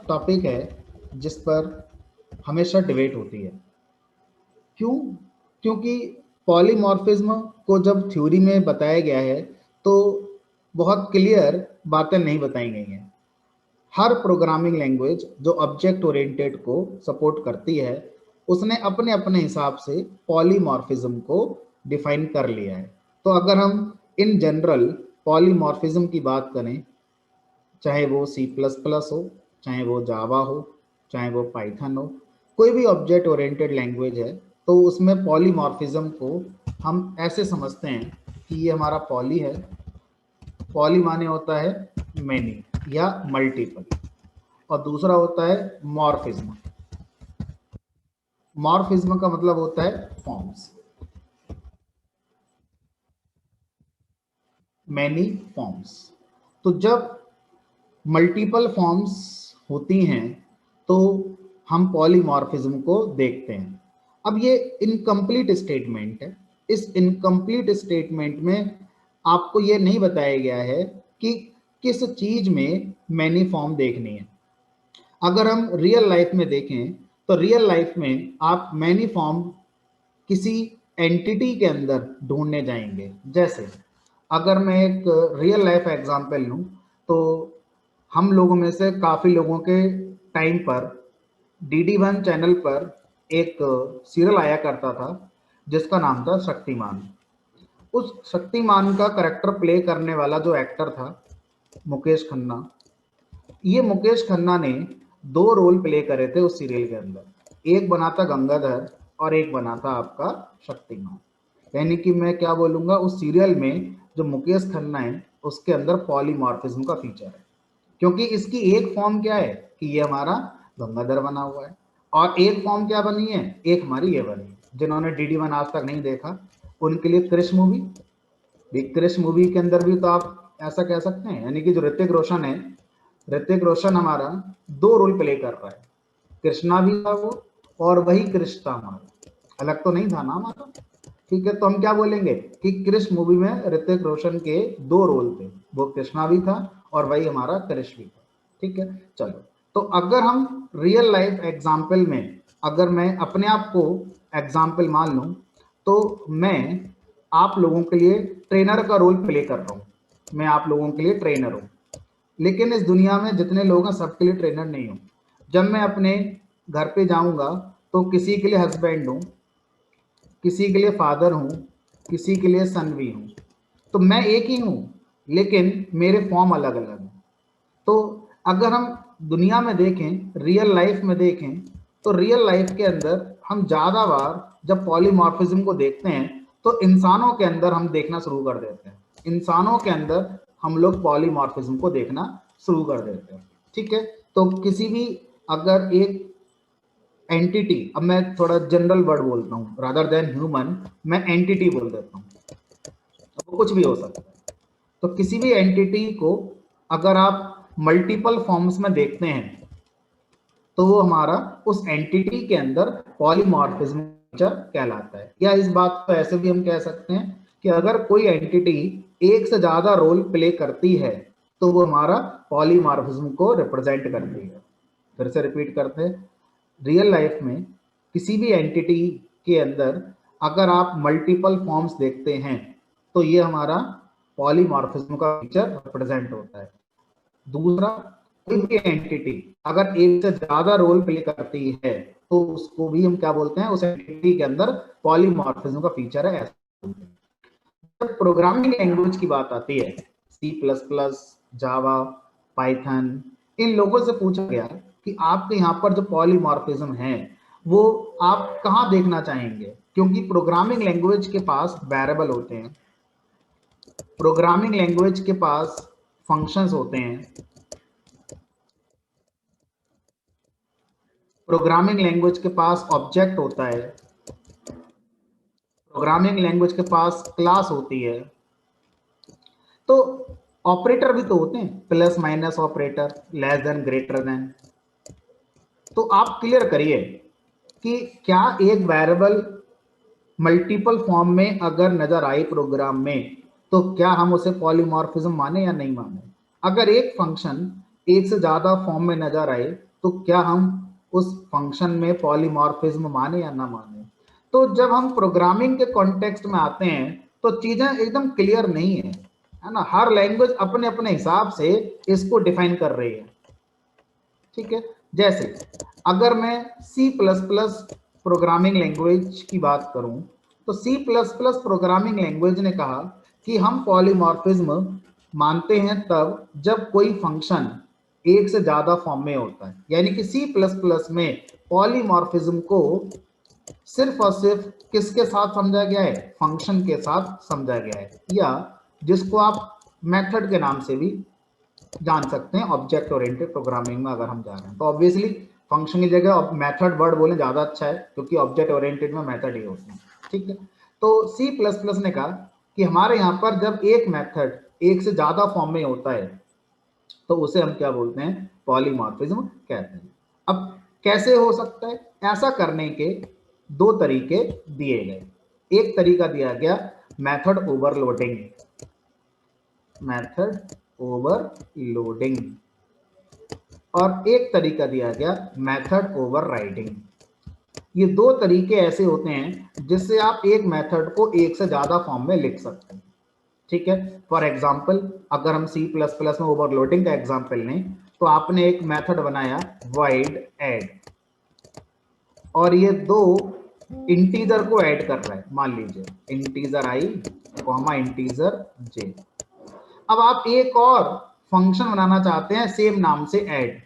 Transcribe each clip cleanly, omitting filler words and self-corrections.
Topic है जिस पर हमेशा डिबेट होती है। क्यों? क्योंकि पॉलीमॉर्फिज्म को जब थ्योरी में बताया गया है तो बहुत क्लियर बातें नहीं बताई गई हैं। हर प्रोग्रामिंग लैंग्वेज जो ऑब्जेक्ट ओरिएंटेड को सपोर्ट करती है उसने अपने अपने हिसाब से पॉलीमॉर्फिज्म को डिफाइन कर लिया है। तो अगर हम इन जनरल पॉलीमॉर्फिज्म की बात करें, चाहे वो C++ हो, चाहे वो जावा हो, चाहे वो पाइथन हो, कोई भी ऑब्जेक्ट ओरिएंटेड लैंग्वेज है, तो उसमें पॉलीमॉर्फिज्म को हम ऐसे समझते हैं कि ये हमारा पॉली है। पॉली माने होता है मैनी या मल्टीपल, और दूसरा होता है मॉर्फिज्म। मॉर्फिज्म का मतलब होता है फॉर्म्स, मैनी फॉर्म्स। तो जब मल्टीपल फॉर्म्स होती हैं तो हम पॉलीमॉर्फिज्म को देखते हैं। अब ये इनकम्प्लीट स्टेटमेंट है। इस इनकम्प्लीट स्टेटमेंट में आपको ये नहीं बताया गया है कि किस चीज में मैनी फॉर्म देखनी है। अगर हम रियल लाइफ में देखें तो रियल लाइफ में आप मैनी फॉर्म किसी एंटिटी के अंदर ढूंढने जाएंगे। जैसे अगर मैं एक रियल लाइफ एग्जांपल लूं तो हम लोगों में से काफ़ी लोगों के टाइम पर DD1 चैनल पर एक सीरियल आया करता था जिसका नाम था शक्तिमान। उस शक्तिमान का करेक्टर प्ले करने वाला जो एक्टर था मुकेश खन्ना, ये मुकेश खन्ना ने दो रोल प्ले करे थे उस सीरियल के अंदर। एक बना था गंगाधर और एक बना था आपका शक्तिमान। यानी कि मैं क्या बोलूँगा, उस सीरियल में जो मुकेश खन्ना है उसके अंदर पॉलीमॉर्फिज्म का फीचर है, क्योंकि इसकी एक फॉर्म क्या है कि ये हमारा गंगाधर बना हुआ है, और एक फॉर्म क्या बनी है, एक हमारी ये बनी है। जिन्होंने DD1 आज तक नहीं देखा उनके लिए क्रिश मूवी, क्रिश मूवी के अंदर भी तो आप ऐसा कह सकते हैं, यानी कि जो ऋतिक रोशन है, ऋतिक रोशन हमारा दो रोल प्ले कर रहा है। कृष्णा भी था वो और वही कृष्ण था हमारा, अलग तो नहीं था ना हमारा। ठीक है, तो हम क्या बोलेंगे कि क्रिश मूवी में ऋतिक रोशन के दो रोल थे, वो कृष्णा भी था और वही हमारा क्रिश भी था। ठीक है, चलो। तो अगर हम रियल लाइफ एग्जाम्पल में, अगर मैं अपने आप को एग्जाम्पल मान लूं तो मैं आप लोगों के लिए ट्रेनर का रोल प्ले कर रहा हूं। मैं आप लोगों के लिए ट्रेनर हूं, लेकिन इस दुनिया में जितने लोग हैं सबके लिए ट्रेनर नहीं हूं। जब मैं अपने घर पे जाऊंगा तो किसी के लिए हस्बैंड हूं, किसी के लिए फादर हूं, किसी के लिए सन भी हूं। तो मैं एक ही हूं लेकिन मेरे फॉर्म अलग अलग हैं। तो अगर हम दुनिया में देखें, रियल लाइफ में देखें, तो रियल लाइफ के अंदर हम ज़्यादा बार जब पॉलीमॉर्फिज्म को देखते हैं तो इंसानों के अंदर हम देखना शुरू कर देते हैं। इंसानों के अंदर हम लोग पॉलीमॉर्फिज्म को देखना शुरू कर देते हैं। ठीक है, तो किसी भी अगर एक एंटिटी, अब मैं थोड़ा जनरल वर्ड बोलता हूँ रादर देन ह्यूमन, मैं एंटिटी बोल देता हूँ, वो कुछ भी हो सकता है। तो किसी भी एंटिटी को अगर आप मल्टीपल फॉर्म्स में देखते हैं तो वो हमारा उस एंटिटी के अंदर पॉलीमॉर्फिज्म कहलाता है। या इस बात को ऐसे भी हम कह सकते हैं कि अगर कोई एंटिटी एक से ज्यादा रोल प्ले करती है तो वो हमारा पॉलीमॉर्फिज्म को रिप्रेजेंट करती है। फिर से रिपीट करते हैं, रियल लाइफ में किसी भी एंटिटी के अंदर अगर आप मल्टीपल फॉर्म्स देखते हैं तो ये हमारा पॉलीमॉर्फिज्म का फीचर रिप्रेजेंट होता है। दूसरा, कोई भी एंटिटी अगर एक से ज्यादा रोल प्ले करती है तो उसको भी हम क्या बोलते हैं, उस एंटिटी के अंदर पॉलीमॉर्फिज्म का फीचर है, ऐसा। जब प्रोग्रामिंग लैंग्वेज की बात आती है, C++, जावा, पाइथन, इन लोगों से पूछा गया कि आपके यहाँ पर जो पॉलीमॉर्फिज्म है वो आप कहाँ देखना चाहेंगे, क्योंकि प्रोग्रामिंग लैंग्वेज के पास वेरिएबल होते हैं, प्रोग्रामिंग लैंग्वेज के पास फंक्शंस होते हैं, प्रोग्रामिंग लैंग्वेज के पास ऑब्जेक्ट होता है, प्रोग्रामिंग लैंग्वेज के पास क्लास होती है, तो ऑपरेटर भी तो होते हैं, plus minus operator, less than, greater then. तो आप क्लियर करिए कि क्या एक वेरिएबल मल्टीपल फॉर्म में अगर नजर आए प्रोग्राम में तो क्या हम उसे पॉलीमॉर्फिज्म माने या नहीं माने। अगर एक फंक्शन एक से ज्यादा फॉर्म में नजर आए तो क्या हम उस फंक्शन में पॉलीमॉर्फिज्म माने या ना माने? तो जब हम प्रोग्रामिंग के कॉन्टेक्स्ट में आते हैं तो चीजें एकदम क्लियर नहीं है ना। हर लैंग्वेज अपने अपने हिसाब से इसको डिफाइन कर रही है, ठीक है। जैसे अगर मैं C++ प्रोग्रामिंग लैंग्वेज की बात करूं तो C++ प्रोग्रामिंग लैंग्वेज ने कहा कि हम पॉलीमॉर्फिज्म मानते हैं तब जब कोई फंक्शन एक से ज्यादा फॉर्म में होता है। यानी कि C++ में पॉलीमॉर्फिज्म को सिर्फ और सिर्फ किसके साथ समझा गया है? फंक्शन के साथ समझा गया है, या जिसको आप मेथड के नाम से भी जान सकते हैं ऑब्जेक्ट ओरिएंटेड प्रोग्रामिंग में अगर हम जा रहे हैं। तो ऑब्वियसली फंक्शन की जगह मेथड वर्ड बोले ज्यादा अच्छा है, क्योंकि ऑब्जेक्ट ओरिएंटेड में मेथड ही होते हैं, ठीक है। तो C++ ने कहा कि हमारे यहाँ पर जब एक मेथड एक से ज्यादा फॉर्म में होता है तो उसे हम क्या बोलते हैं? पॉलीमॉर्फिज्म कहते हैं। अब कैसे हो सकता है? ऐसा करने के दो तरीके दिए गए। एक तरीका दिया गया मेथड ओवरलोडिंग, मेथड ओवरलोडिंग, और एक तरीका दिया गया मेथड ओवरराइडिंग। ये दो तरीके ऐसे होते हैं जिससे आप एक मेथड को एक से ज्यादा फॉर्म में लिख सकते हैं, ठीक है। फॉर एग्जाम्पल अगर हम C++ में ओवरलोडिंग का एग्जाम्पल लें तो आपने एक मेथड बनाया void add, और ये दो इंटीजर को ऐड कर रहा है, मान लीजिए integer i comma integer j। अब आप एक और फंक्शन बनाना चाहते हैं सेम नाम से ऐड,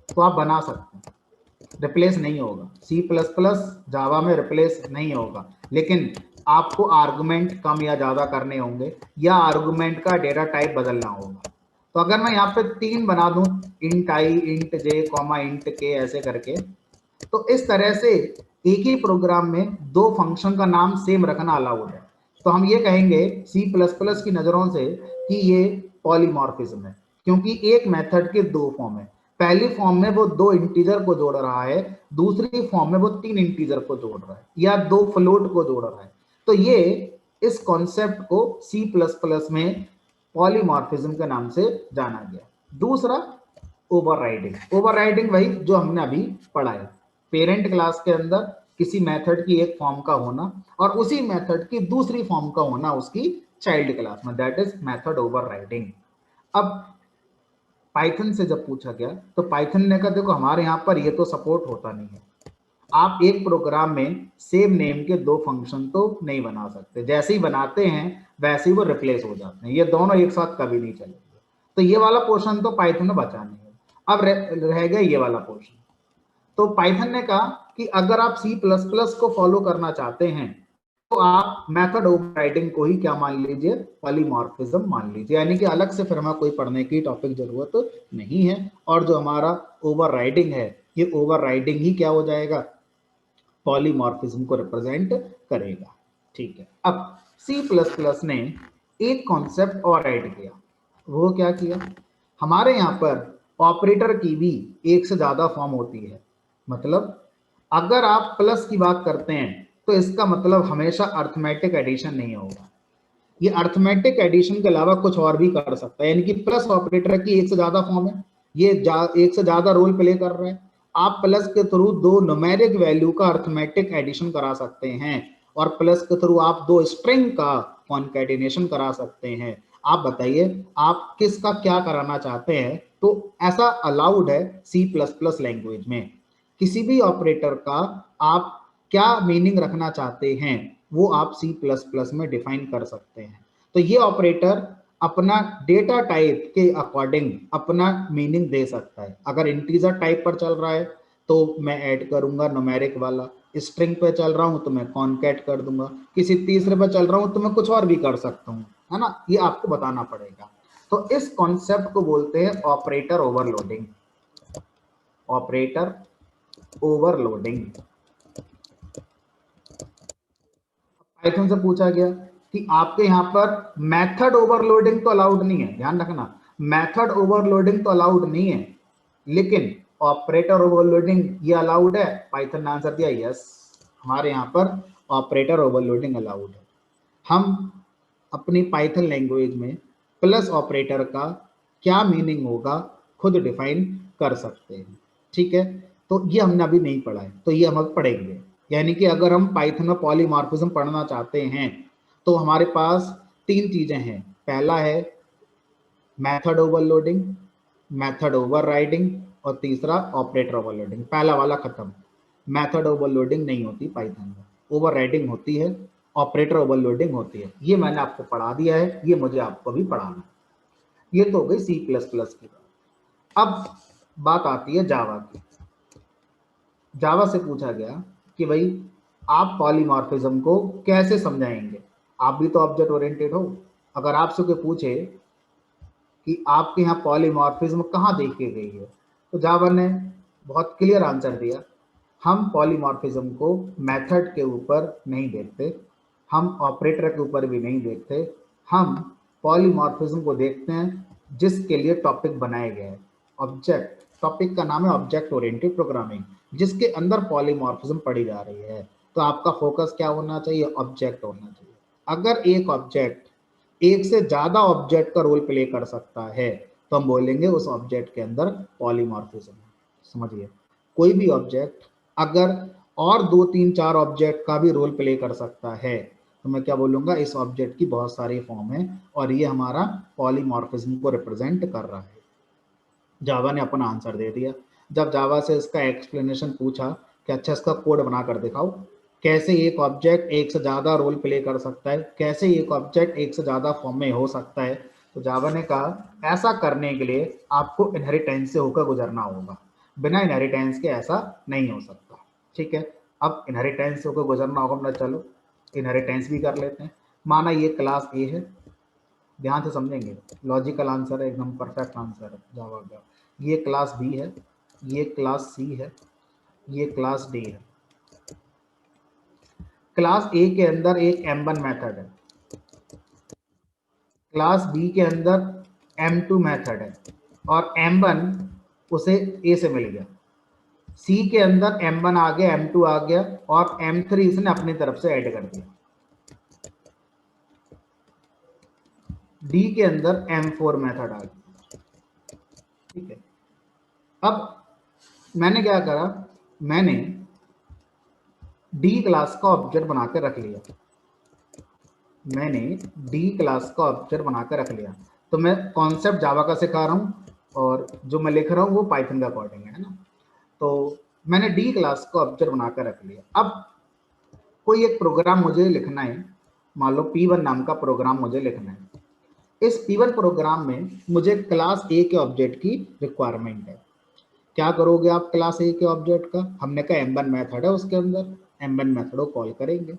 तो आप बना सकते हैं, रिप्लेस नहीं होगा। C++ जावा में रिप्लेस नहीं होगा, लेकिन आपको आर्गुमेंट कम या ज्यादा करने होंगे या आर्गुमेंट का डेटा टाइप बदलना होगा। तो अगर मैं यहाँ पे 3 बना दूं, int i, int j, comma int k ऐसे करके, तो इस तरह से एक ही प्रोग्राम में दो फंक्शन का नाम सेम रखना अलाउड है। तो हम ये कहेंगे C++ की नजरों से कि ये पॉलीमॉर्फिज्म है, क्योंकि एक मेथड के दो फॉर्म है। पहली फॉर्म में वो दो इंटीजर को जोड़ रहा है, दूसरी फॉर्म में वो 3 इंटीजर को जोड़ रहा है या दो फ्लोट को जोड़ रहा है। तो ये इस कॉन्सेप्ट को C++ में पॉलीमॉर्फिज्म के नाम से जाना गया। दूसरा ओवरराइडिंग, ओवरराइडिंग वही जो हमने अभी पढ़ा है, पेरेंट क्लास के अंदर किसी मेथड की एक फॉर्म का होना और उसी मेथड की दूसरी फॉर्म का होना उसकी चाइल्ड क्लास में, दैट इज मेथड ओवरराइडिंग। अब पाइथन से जब पूछा गया तो पाइथन ने कहा देखो हमारे यहाँ पर ये तो सपोर्ट होता नहीं है, आप एक प्रोग्राम में सेम नेम के दो फंक्शन तो नहीं बना सकते, जैसे ही बनाते हैं वैसे ही वो रिप्लेस हो जाते हैं, ये दोनों एक साथ कभी नहीं चलेंगे। तो ये वाला पोर्शन तो पाइथन में बचा नहीं है। अब रह गया ये वाला पोर्शन। तो पाइथन ने कहा कि अगर आप C++ को फॉलो करना चाहते हैं तो आप मेथड ओवरराइडिंग को ही क्या मान लीजिए? पॉलीमॉर्फिज्म मान लीजिए, यानी कि अलग से फिर हमें कोई पढ़ने की टॉपिक जरूरत नहीं है। और जो हमारा ओवरराइडिंग है, ये ओवरराइडिंग ही क्या हो जाएगा? पॉलीमॉर्फिज्म को रिप्रेजेंट करेगा, ठीक है। अब C++ ने एक कॉन्सेप्ट और ऐड किया, वो क्या किया? हमारे यहाँ पर ऑपरेटर की भी एक से ज्यादा फॉर्म होती है। मतलब अगर आप प्लस की बात करते हैं तो इसका मतलब हमेशा अर्थमेटिक एडिशन नहीं होगा, ये अर्थमेटिक एडिशन के अलावा कुछ और भी कर सकता है। यानी कि प्लस ऑपरेटर की एक से ज्यादा फॉर्म है, ये एक से ज्यादा रोल प्ले कर रहा है। आप प्लस के थ्रू दो न्यूमेरिक वैल्यू का अर्थमेटिक एडिशन करा सकते हैं और प्लस के थ्रू आप दो स्ट्रिंग का कॉन्कैटिनेशन करा सकते हैं। आप बताइए आप किसका क्या कराना चाहते हैं? तो ऐसा अलाउड है C++ लैंग्वेज में। किसी भी ऑपरेटर का आप क्या मीनिंग रखना चाहते हैं वो आप C++ में डिफाइन कर सकते हैं। तो ये ऑपरेटर अपना डेटा टाइप के अकॉर्डिंग अपना मीनिंग दे सकता है। अगर इंटीजर टाइप पर चल रहा है तो मैं ऐड करूंगा न्यूमेरिक वाला, स्ट्रिंग पे चल रहा हूं तो मैं कॉन्कैट कर दूंगा, किसी तीसरे पे चल रहा हूं तो मैं कुछ और भी कर सकता हूं, है ना। ये आपको बताना पड़ेगा। तो इस कॉन्सेप्ट को बोलते हैं operator overloading, operator overloading. Python से पूछा गया कि आपके यहाँ पर मेथड ओवरलोडिंग तो अलाउड नहीं है, ध्यान रखना, मेथड ओवरलोडिंग तो अलाउड नहीं है, लेकिन ऑपरेटर ओवरलोडिंग ये अलाउड है। पाइथन ने आंसर दिया यस, हमारे यहाँ पर ऑपरेटर ओवरलोडिंग अलाउड है। हम अपनी पाइथन लैंग्वेज में प्लस ऑपरेटर का क्या मीनिंग होगा खुद डिफाइन कर सकते हैं। ठीक है, तो ये हमने अभी नहीं पढ़ा है, तो ये हम अब पढ़ेंगे। यानी कि अगर हम पाइथन में पॉलीमॉर्फिज्म पढ़ना चाहते हैं तो हमारे पास तीन चीजें हैं। पहला है मेथड ओवरलोडिंग, मेथड ओवरराइडिंग, और तीसरा ऑपरेटर ओवरलोडिंग। पहला वाला खत्म, मेथड ओवरलोडिंग नहीं होती पाइथन में, ओवरराइडिंग होती है, ऑपरेटर ओवरलोडिंग होती है। ये मैंने आपको पढ़ा दिया है, ये मुझे आपको भी पढ़ाना है। ये तो हो गई सी प्लस प्लस की बात। अब बात आती है जावा की। जावा से पूछा गया कि भाई आप पॉलीमॉर्फिज्म को कैसे समझाएंगे, आप भी तो ऑब्जेक्ट ओरिएंटेड हो। अगर आपसे कोई पूछे कि आपके यहाँ पॉलीमॉर्फिज्म कहाँ देखी गई है, तो जावा ने बहुत क्लियर आंसर दिया, हम पॉलीमॉर्फिज्म को मेथड के ऊपर नहीं देखते, हम ऑपरेटर के ऊपर भी नहीं देखते, हम पॉलीमॉर्फिज्म को देखते हैं जिसके लिए टॉपिक बनाया गया है। ऑब्जेक्ट, टॉपिक का नाम है ऑब्जेक्ट ओरिएंटेड प्रोग्रामिंग, जिसके अंदर पॉलीमॉर्फिज्म पढ़ी जा रही है। तो आपका फोकस क्या होना चाहिए? ऑब्जेक्ट होना चाहिए। अगर एक ऑब्जेक्ट एक से ज्यादा ऑब्जेक्ट का रोल प्ले कर सकता है तो हम बोलेंगे उस ऑब्जेक्ट के अंदर पॉलीमॉर्फिज्म है। समझिए, कोई भी ऑब्जेक्ट अगर और दो तीन चार ऑब्जेक्ट का भी रोल प्ले कर सकता है तो मैं क्या बोलूंगा? इस ऑब्जेक्ट की बहुत सारी फॉर्म है और ये हमारा पॉलीमॉर्फिज्म को रिप्रेजेंट कर रहा है। जावा ने अपना आंसर दे दिया। जब जावा से इसका एक्सप्लेनेशन पूछा कि अच्छा इसका कोड बना कर दिखाओ, कैसे एक ऑब्जेक्ट एक से ज़्यादा रोल प्ले कर सकता है, कैसे एक ऑब्जेक्ट एक से ज़्यादा फॉर्म में हो सकता है, तो जावा ने कहा ऐसा करने के लिए आपको इनहेरिटेंस से होकर गुजरना होगा, बिना इनहेरिटेंस के ऐसा नहीं हो सकता। ठीक है, अब इनहेरिटेंस से होकर गुजरना होगा, मतलब चलो इनहेरिटेंस भी कर लेते हैं। माना ये क्लास ए है, ध्यान से समझेंगे, लॉजिकल आंसर है, एकदम परफेक्ट आंसर है जावा का। ये क्लास बी है, ये क्लास सी है, ये क्लास डी है। क्लास ए के अंदर एक M1 मेथड है, क्लास बी के अंदर M2 मेथड है, और M1 उसे ए से मिल गया। सी के अंदर M1 आ गया, M2 आ गया, और M3 इसने अपनी तरफ से ऐड कर दिया। डी के अंदर M4 मेथड आ गया। ठीक है, अब मैंने क्या करा, मैंने डी क्लास का ऑब्जेक्ट बनाकर रख लिया, मैंने डी क्लास का ऑब्जेक्ट बनाकर रख लिया। तो मैं कॉन्सेप्ट जावा का सिखा रहा हूँ और जो मैं लिख रहा हूँ वो पाइथन का अकॉर्डिंग है ना। तो मैंने डी क्लास का ऑब्जेक्ट बनाकर रख लिया। अब कोई एक प्रोग्राम मुझे लिखना है, मान लो P1 नाम का प्रोग्राम मुझे लिखना है। इस P1 प्रोग्राम में मुझे क्लास ए के ऑब्जेक्ट की रिक्वायरमेंट है। क्या करोगे आप क्लास ए के ऑब्जेक्ट का? हमने कहा M1 मेथड है, उसके अंदर M1 मेथड को कॉल करेंगे।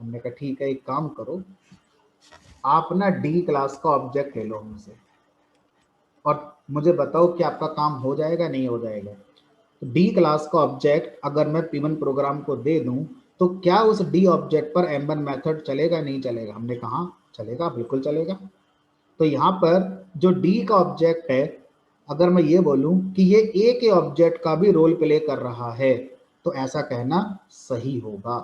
हमने कहा ठीक है, एक काम करो, आप ना डी क्लास का ऑब्जेक्ट ले लो हमसे और मुझे बताओ कि आपका काम हो जाएगा नहीं हो जाएगा। तो डी क्लास का ऑब्जेक्ट अगर मैं P1 प्रोग्राम को दे दूं तो क्या उस डी ऑब्जेक्ट पर M1 मेथड चलेगा नहीं चलेगा? हमने कहा चलेगा, बिल्कुल चलेगा। तो यहाँ पर जो डी का ऑब्जेक्ट है, अगर मैं ये बोलूं कि ये ए के ऑब्जेक्ट का भी रोल प्ले कर रहा है तो ऐसा कहना सही होगा,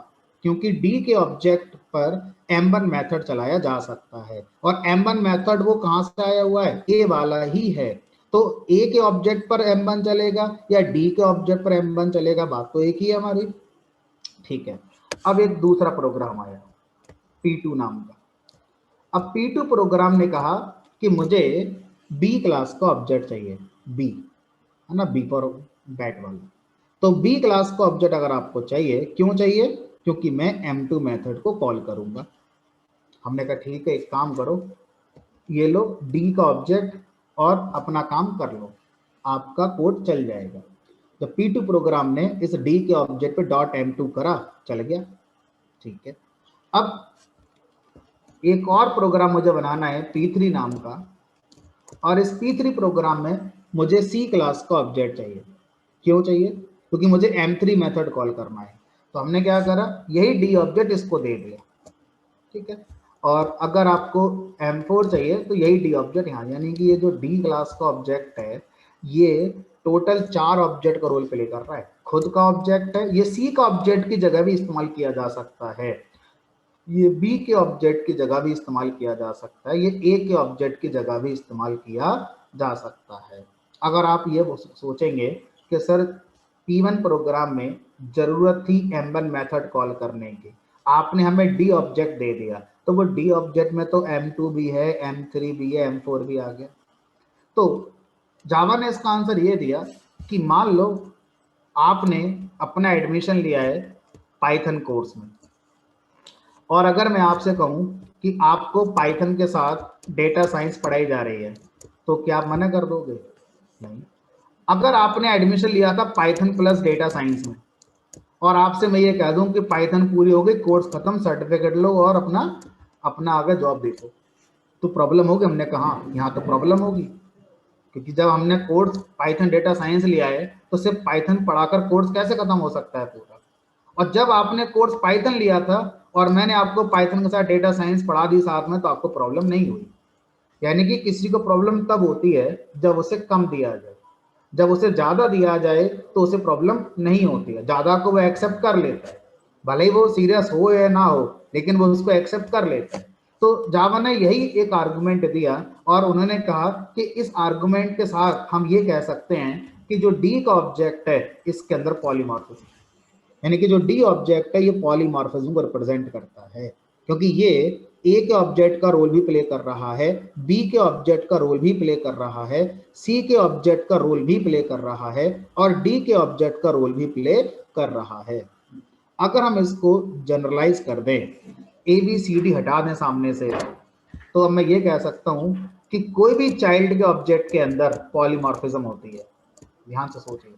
क्योंकि डी के ऑब्जेक्ट पर M1 मेथड चलाया जा सकता है और M1 मेथड वो कहां से आया हुआ है? ए वाला ही है। तो ए के ऑब्जेक्ट पर M1 चलेगा या डी के ऑब्जेक्ट पर M1 चलेगा, बात तो एक ही है हमारी। ठीक है, अब एक दूसरा प्रोग्राम आया P2 नाम का। अब P2 प्रोग्राम ने कहा कि मुझे बी क्लास का ऑब्जेक्ट चाहिए, बी है ना, बी फॉर बैट वाला। तो बी क्लास का ऑब्जेक्ट अगर आपको चाहिए, क्यों चाहिए? क्योंकि मैं M2 मेथड को कॉल करूंगा। हमने कहा ठीक है, एक काम करो, ये लो डी का ऑब्जेक्ट और अपना काम कर लो, आपका कोड चल जाएगा। तो P2 प्रोग्राम ने इस डी के ऑब्जेक्ट पे डॉट M2 करा, चल गया। ठीक है, अब एक और प्रोग्राम मुझे बनाना है P3 नाम का, और इस P3 प्रोग्राम में मुझे C क्लास का ऑब्जेक्ट चाहिए। क्यों चाहिए? क्योंकि मुझे M3 मेथड कॉल करना है। तो हमने क्या करा, यही डी ऑब्जेक्ट इसको दे दिया। ठीक है, और अगर आपको M4 चाहिए तो यही डी ऑब्जेक्ट यहाँ, यानी कि ये जो डी क्लास का ऑब्जेक्ट है ये टोटल 4 ऑब्जेक्ट का रोल प्ले कर रहा है। खुद का ऑब्जेक्ट है, ये सी का ऑब्जेक्ट की जगह भी इस्तेमाल किया जा सकता है, ये बी के ऑब्जेक्ट की जगह भी इस्तेमाल किया जा सकता है, ये ए के ऑब्जेक्ट की जगह भी इस्तेमाल किया जा सकता है। अगर आप ये सोचेंगे कि सर P1 प्रोग्राम में जरूरत थी M1 मेथड कॉल करने की, आपने हमें डी ऑब्जेक्ट दे दिया, तो वो डी ऑब्जेक्ट में तो M2 भी है, M3 भी है, M4 भी आ गया। तो जावा ने इसका आंसर ये दिया कि मान लो आपने अपना एडमिशन लिया है पाइथन कोर्स में, और अगर मैं आपसे कहूं कि आपको पाइथन के साथ डेटा साइंस पढ़ाई जा रही है, तो क्या आप मना कर दोगे? नहीं। अगर आपने एडमिशन लिया था पाइथन प्लस डेटा साइंस में, और आपसे मैं ये कह दूं कि पाइथन पूरी हो गई, कोर्स खत्म, सर्टिफिकेट लो और अपना अपना आगे जॉब देखो, तो प्रॉब्लम होगी? हमने कहा यहाँ तो प्रॉब्लम होगी, क्योंकि जब हमने कोर्स पाइथन डेटा साइंस लिया है तो सिर्फ पाइथन पढ़ाकर कोर्स कैसे खत्म हो सकता है पूरा? और जब आपने कोर्स पाइथन लिया था और मैंने आपको पाइथन के साथ डेटा साइंस पढ़ा दी साथ में, तो आपको प्रॉब्लम नहीं हुई। यानी कि किसी को प्रॉब्लम तब होती है जब उसे कम दिया जाए, जब उसे ज्यादा दिया जाए तो उसे प्रॉब्लम नहीं होती है, ज्यादा को वो एक्सेप्ट कर लेता है, भले ही वो सीरियस हो या ना हो, लेकिन वो उसको एक्सेप्ट कर लेता है। तो जावा ने यही एक आर्गुमेंट दिया और उन्होंने कहा कि इस आर्गुमेंट के साथ हम ये कह सकते हैं कि जो डी का ऑब्जेक्ट है इसके अंदर पॉलीमॉर्फिज्म, यानी कि जो डी ऑब्जेक्ट है ये पॉलीमॉर्फिज्म को रिप्रेजेंट करता है, क्योंकि ये ए के ऑब्जेक्ट का रोल भी प्ले कर रहा है, बी के ऑब्जेक्ट का रोल भी प्ले कर रहा है, सी के ऑब्जेक्ट का रोल भी प्ले कर रहा है, और डी के ऑब्जेक्ट का रोल भी प्ले कर रहा है। अगर हम इसको जनरलाइज कर दें, ए बी सी डी हटा दें सामने से, तो अब मैं ये कह सकता हूं कि कोई भी चाइल्ड के ऑब्जेक्ट के अंदर पॉलीमॉर्फिज्म होती है। ध्यान से सोचिए,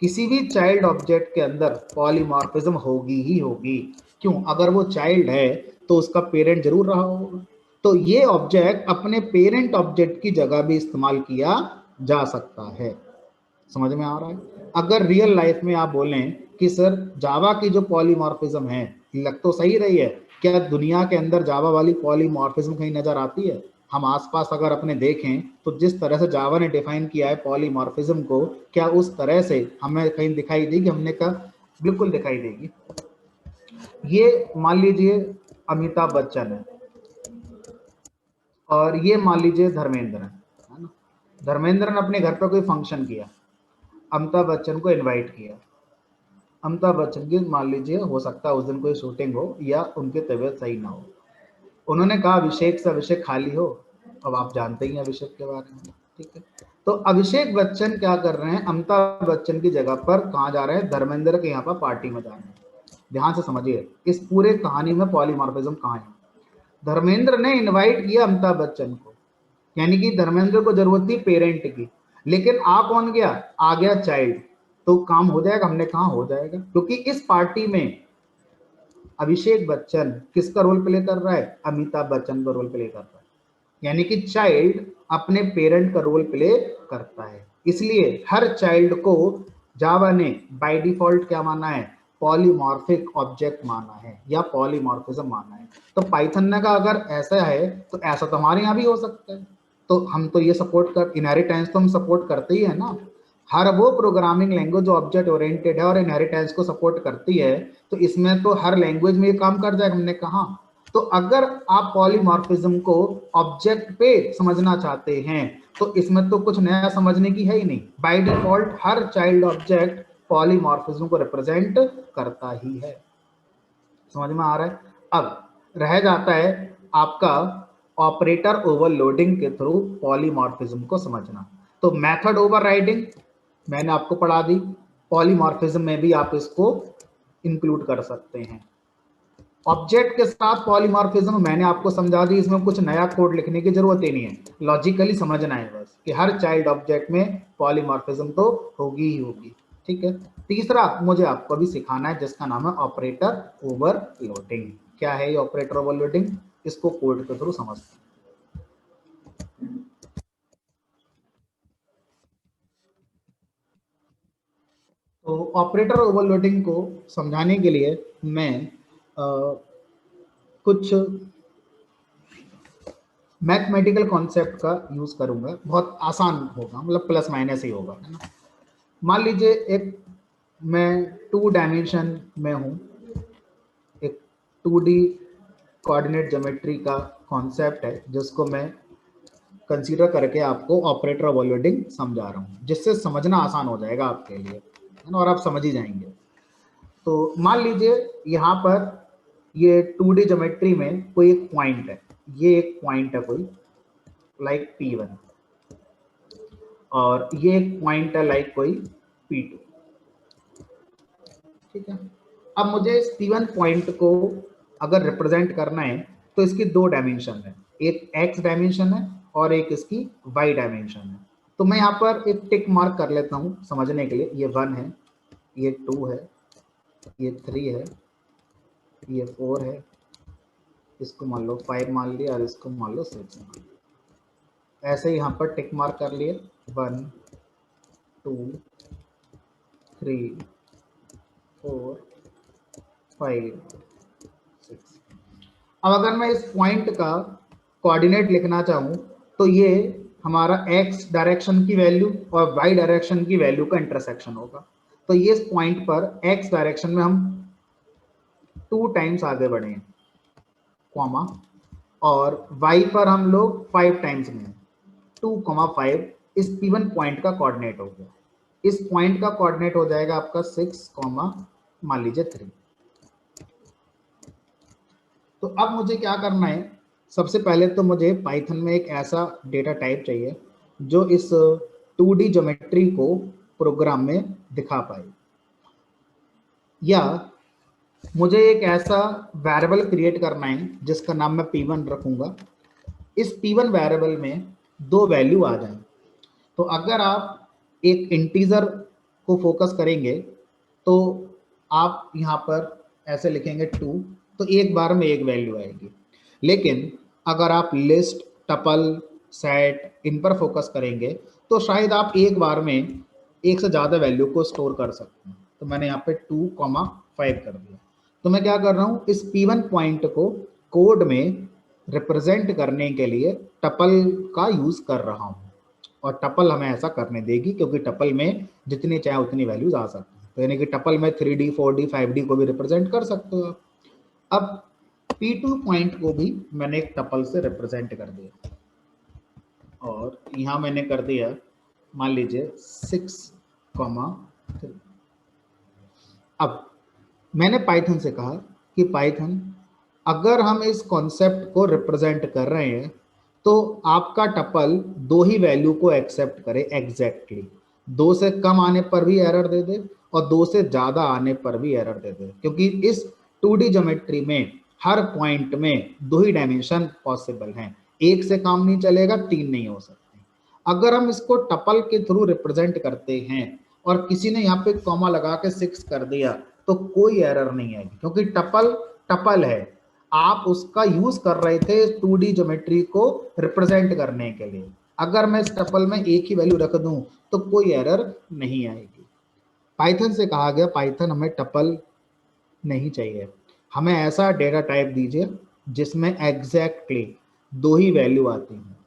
किसी भी चाइल्ड ऑब्जेक्ट के अंदर पॉलीमॉर्फिज्म होगी ही होगी। क्यों? अगर वो चाइल्ड है तो उसका पेरेंट जरूर रहा होगा, तो ये ऑब्जेक्ट अपने पेरेंट ऑब्जेक्ट की जगह भी इस्तेमाल किया जा सकता है। समझ में आ रहा है? अगर रियल लाइफ में आप बोलें कि सर जावा की जो पॉलीमॉर्फिज्म है, लग तो सही रही है, क्या दुनिया के अंदर जावा वाली पॉलीमॉर्फिज्म कहीं नजर आती है? हम आसपास अगर अपने देखें तो जिस तरह से जावा ने डिफाइन किया है पॉलीमॉर्फिज्म को, क्या उस तरह से हमें कहीं दिखाई देगी? हमने कहा बिल्कुल दिखाई देगी। ये मान लीजिए अमिताभ बच्चन है और ये मान लीजिए धर्मेंद्र है ना। धर्मेंद्र ने अपने घर पर कोई फंक्शन किया, अमिताभ बच्चन को इनवाइट किया। अमिताभ बच्चन की मान लीजिए हो सकता है उस दिन कोई शूटिंग हो या उनकी तबीयत सही ना हो, उन्होंने कहा अभिषेक से, अभिषेक खाली हो। अब आप जानते ही हैं अभिषेक के बारे में, ठीक है। तो अभिषेक बच्चन क्या कर रहे हैं? अमिताभ बच्चन की जगह पर कहाँ जा रहे हैं? धर्मेंद्र के यहाँ पर पार्टी में जा रहे हैं। ध्यान से समझिए, इस पूरे कहानी में पॉलीमॉर्फिज्म कहाँ है? धर्मेंद्र ने इनवाइट किया अमिताभ बच्चन को, यानी कि धर्मेंद्र को जरूरत थी पेरेंट की, लेकिन आ कौन गया? आ गया चाइल्ड। तो काम हो जाएगा? हमने कहा हो जाएगा, क्योंकि इस पार्टी में अभिषेक बच्चन किसका रोल प्ले कर रहा है? अमिताभ बच्चन का रोल प्ले कर रहा है, यानी कि चाइल्ड अपने पेरेंट का रोल प्ले करता है। इसलिए हर चाइल्ड को जावा ने बाय डिफॉल्ट क्या माना है? पॉलीमॉर्फिक ऑब्जेक्ट माना है या पॉलीमॉर्फिज्म माना है। तो पाइथन ने कहा अगर ऐसा है तो ऐसा तो हमारे यहाँ भी हो सकता है, तो हम तो ये सपोर्ट कर, इनहेरिटेंस तो हम सपोर्ट करते ही है ना। हर वो प्रोग्रामिंग लैंग्वेज जो ऑब्जेक्ट ओरिएंटेड है और इनहेरिटेंस को सपोर्ट करती है, तो इसमें तो हर लैंग्वेज में ये काम कर जाएगा, हमने कहा। तो अगर आप पॉलीमॉर्फिज्म को ऑब्जेक्ट पे समझना चाहते हैं तो इसमें तो कुछ नया समझने की है ही नहीं। By default her child object polymorphism को रिप्रेजेंट करता ही है। समझ में आ रहा है? अब रह जाता है आपका ऑपरेटर ओवरलोडिंग के थ्रू पॉलीमॉर्फिज्म को समझना। तो मेथड ओवरराइडिंग मैंने आपको पढ़ा दी, पॉलीमॉर्फिज्म में भी आप इसको इंक्लूड कर सकते हैं। ऑब्जेक्ट के साथ पॉलीमॉर्फिज्म मैंने आपको समझा दी, इसमें कुछ नया कोड लिखने की जरूरत ही नहीं है, लॉजिकली समझना है बस कि हर चाइल्ड ऑब्जेक्ट में पॉलीमॉर्फिज्म तो होगी ही होगी, ठीक है। तीसरा मुझे आपको भी सिखाना है जिसका नाम है ऑपरेटर ओवरलोडिंग। क्या है ये ऑपरेटर ओवरलोडिंग? इसको कोड के थ्रू समझते हैं। तो ऑपरेटर ओवरलोडिंग को समझाने के लिए मैं कुछ मैथमेटिकल कॉन्सेप्ट का यूज करूंगा, बहुत आसान होगा, मतलब प्लस माइनस ही होगा, है ना। मान लीजिए एक मैं 2 डायमेंशन में हूं, एक 2D कोऑर्डिनेट ज्योमेट्री का कॉन्सेप्ट है जिसको मैं कंसीडर करके आपको ऑपरेटर ओवरलोडिंग समझा रहा हूँ, जिससे समझना आसान हो जाएगा आपके लिए, है ना, और आप समझ ही जाएंगे। तो मान लीजिए यहाँ पर ये 2D ज्योमेट्री में कोई एक पॉइंट है, ये एक पॉइंट है कोई लाइक P1, और ये एक पॉइंट है लाइक कोई P2, ठीक है। अब मुझे इस P1 पॉइंट को अगर रिप्रेजेंट करना है तो इसकी दो डायमेंशन है, एक x डायमेंशन है और एक इसकी y डायमेंशन है। तो मैं यहाँ पर एक टिक मार्क कर लेता हूँ समझने के लिए, ये 1 है, ये 2 है, ये 3 है, ये 4 है, इसको मान लो 5 मान लिया और इसको मान लो 6 मान लिया। ऐसे यहाँ पर टिक मार्क कर लिए 1 2 3 4 5 6। अब अगर मैं इस पॉइंट का कोऑर्डिनेट लिखना चाहूँ तो ये हमारा x डायरेक्शन की वैल्यू और y डायरेक्शन की वैल्यू का इंटरसेक्शन होगा। तो ये इस पॉइंट पर x डायरेक्शन में हम 2 टाइम्स आगे बढ़े हैं, कॉमा, और y पर हम लोग 5 टाइम्स में हैं, 2,5 इस P1 पॉइंट का कोऑर्डिनेट हो गया। इस पॉइंट का कोऑर्डिनेट हो जाएगा आपका 6, मान लीजिए 3। तो अब मुझे क्या करना है, सबसे पहले तो मुझे पाइथन में एक ऐसा डेटा टाइप चाहिए जो इस 2D ज्योमेट्री को प्रोग्राम में दिखा पाए, या मुझे एक ऐसा वेरिएबल क्रिएट करना है जिसका नाम मैं P1 रखूंगा। इस P1 वेरिएबल में दो वैल्यू आ जाए। तो अगर आप एक इंटीजर को फोकस करेंगे तो आप यहाँ पर ऐसे लिखेंगे 2, तो एक बार में एक वैल्यू आएगी। लेकिन अगर आप लिस्ट, टपल, सेट इन पर फोकस करेंगे तो शायद आप एक बार में एक से ज़्यादा वैल्यू को स्टोर कर सकते हैं। तो मैंने यहाँ पे 2,5 कर दिया। तो मैं क्या कर रहा हूँ, इस P1 पॉइंट को कोड में रिप्रेजेंट करने के लिए टपल का यूज़ कर रहा हूँ, और टपल हमें ऐसा करने देगी क्योंकि टपल में जितनी चाहे उतनी वैल्यूज आ सकती है। तो यानी कि टपल में 3D 4D 5D को भी रिप्रेजेंट कर सकते हो आप। अब P2 पॉइंट को भी मैंने एक टपल से रिप्रेजेंट कर दिया, और यहाँ मैंने कर दिया मान लीजिए 6,3। अब मैंने पाइथन से कहा कि पाइथन, अगर हम इस कॉन्सेप्ट को रिप्रेजेंट कर रहे हैं तो आपका टपल दो ही वैल्यू को एक्सेप्ट करे एग्जैक्टली, 2 से कम आने पर भी एरर दे दे और 2 से ज्यादा आने पर भी एरर दे दे, क्योंकि इस 2D ज्योमेट्री में हर पॉइंट में 2 ही डायमेंशन पॉसिबल हैं, एक से काम नहीं चलेगा, 3 नहीं हो सकते। अगर हम इसको टपल के थ्रू रिप्रेजेंट करते हैं और किसी ने यहाँ पे कॉमा लगा के 6 कर दिया तो कोई एरर नहीं आएगी, क्योंकि टपल टपल है, आप उसका यूज कर रहे थे 2D ज्योमेट्री को रिप्रेजेंट करने के लिए। अगर मैं इस टपल में एक ही वैल्यू रख दूं तो कोई एरर नहीं आएगी। पाइथन से कहा गया, पाइथन हमें टपल नहीं चाहिए, हमें ऐसा डेटा टाइप दीजिए जिसमें एग्जैक्टली 2 ही वैल्यू आती हैं।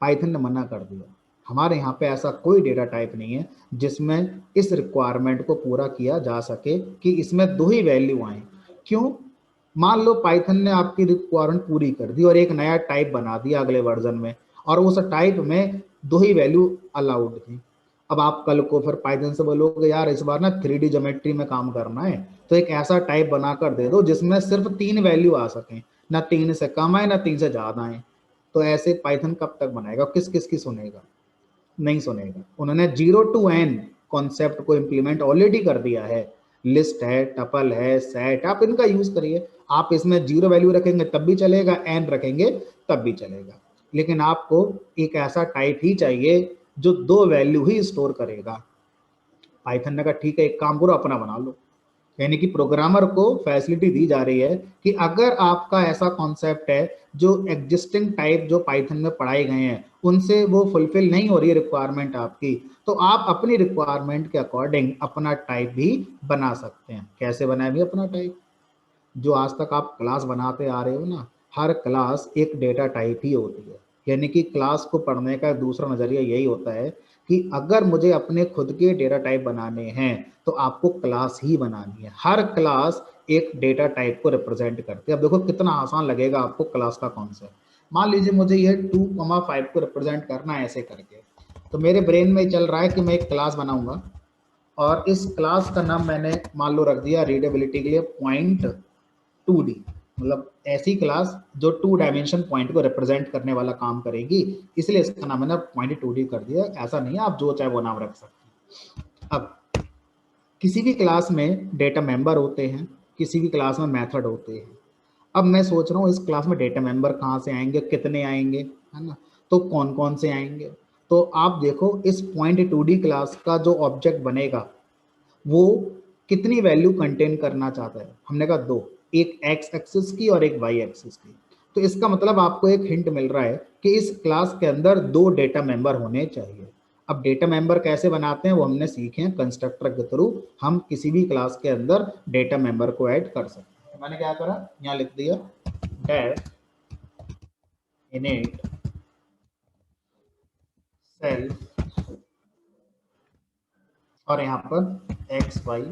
पाइथन ने मना कर दिया, हमारे यहाँ पे ऐसा कोई डेटा टाइप नहीं है जिसमें इस रिक्वायरमेंट को पूरा किया जा सके कि इसमें 2 ही वैल्यू आए। क्यों? मान लो पाइथन ने आपकी रिक्वायरमेंट पूरी कर दी और एक नया टाइप बना दिया अगले वर्जन में, और उस टाइप में 2 ही वैल्यू अलाउड थी। अब आप कल को फिर पाइथन से बोलोगे यार इस बार ना 3D ज्योमेट्री में काम करना है, तो एक ऐसा टाइप बनाकर दे दो जिसमें सिर्फ 3 वैल्यू आ सकें, ना 3 से कम आए ना 3 से ज्यादा आए। तो ऐसे पाइथन कब तक बनाएगा, किस किस की सुनेगा? नहीं सुनेगा। उन्होंने 0 to n कॉन्सेप्ट को इंप्लीमेंट ऑलरेडी कर दिया है, लिस्ट है, टपल है, सेट, आप इनका यूज करिए। आप इसमें 0 वैल्यू रखेंगे तब भी चलेगा, n रखेंगे तब भी चलेगा, लेकिन आपको एक ऐसा टाइप ही चाहिए जो 2 वैल्यू ही स्टोर करेगा। पाइथन ने कहा ठीक है, एक काम करो अपना बना लो। यानी कि प्रोग्रामर को फैसिलिटी दी जा रही है कि अगर आपका ऐसा कॉन्सेप्ट है जो एग्जिस्टिंग टाइप जो पाइथन में पढ़ाए गए हैं उनसे वो फुलफिल नहीं हो रही है रिक्वायरमेंट आपकी, तो आप अपनी रिक्वायरमेंट के अकॉर्डिंग अपना टाइप भी बना सकते हैं। कैसे बनाए भी अपना टाइप? जो आज तक आप क्लास बनाते आ रहे हो ना, हर क्लास एक डेटा टाइप ही होती है। यानी कि क्लास को पढ़ने का दूसरा नजरिया यही होता है कि अगर मुझे अपने खुद के डेटा टाइप बनाने हैं तो आपको क्लास ही बनानी है। हर क्लास एक डेटा टाइप को रिप्रेजेंट करती है। अब देखो कितना आसान लगेगा आपको क्लास का कॉन्सेप्ट। मान लीजिए मुझे ये 2,5 को रिप्रेजेंट करना है ऐसे करके, तो मेरे ब्रेन में चल रहा है कि मैं एक क्लास बनाऊंगा और इस क्लास का नाम मैंने मान लो रख दिया रीडेबिलिटी के लिए पॉइंट 2D, मतलब ऐसी क्लास जो 2 डायमेंशन पॉइंट को रिप्रेजेंट करने वाला काम करेगी, इसलिए इसका नाम मैंने पॉइंट 2D कर दिया। ऐसा नहीं है, आप जो चाहे वो नाम रख सकते हैं। अब किसी भी क्लास में डेटा मेंबर होते हैं, किसी भी क्लास में मेथड होते हैं। अब मैं सोच रहा हूँ इस क्लास में डेटा मेंबर कहाँ से आएंगे, कितने आएंगे, है ना, तो कौन कौन से आएंगे। तो आप देखो इस पॉइंट 2D क्लास का जो ऑब्जेक्ट बनेगा वो कितनी वैल्यू कंटेन करना चाहता है। हमने कहा दो, एक एक्स एक्सिस की और एक वाई एक्सिस की। तो इसका मतलब आपको एक हिंट मिल रहा है कि इस क्लास के अंदर दो डेटा मेंबर होने चाहिए। अब डेटा मेंबर कैसे बनाते हैं वो हमने सीखे हैं कंस्ट्रक्टर के थ्रू। हम किसी भी क्लास के अंदर डेटा मेंबर को ऐड कर सकते हैं। तो मैंने क्या करा, यहाँ लिख दिया डेफ इनिट सेल्फ और यहाँ पर एक्स वाई,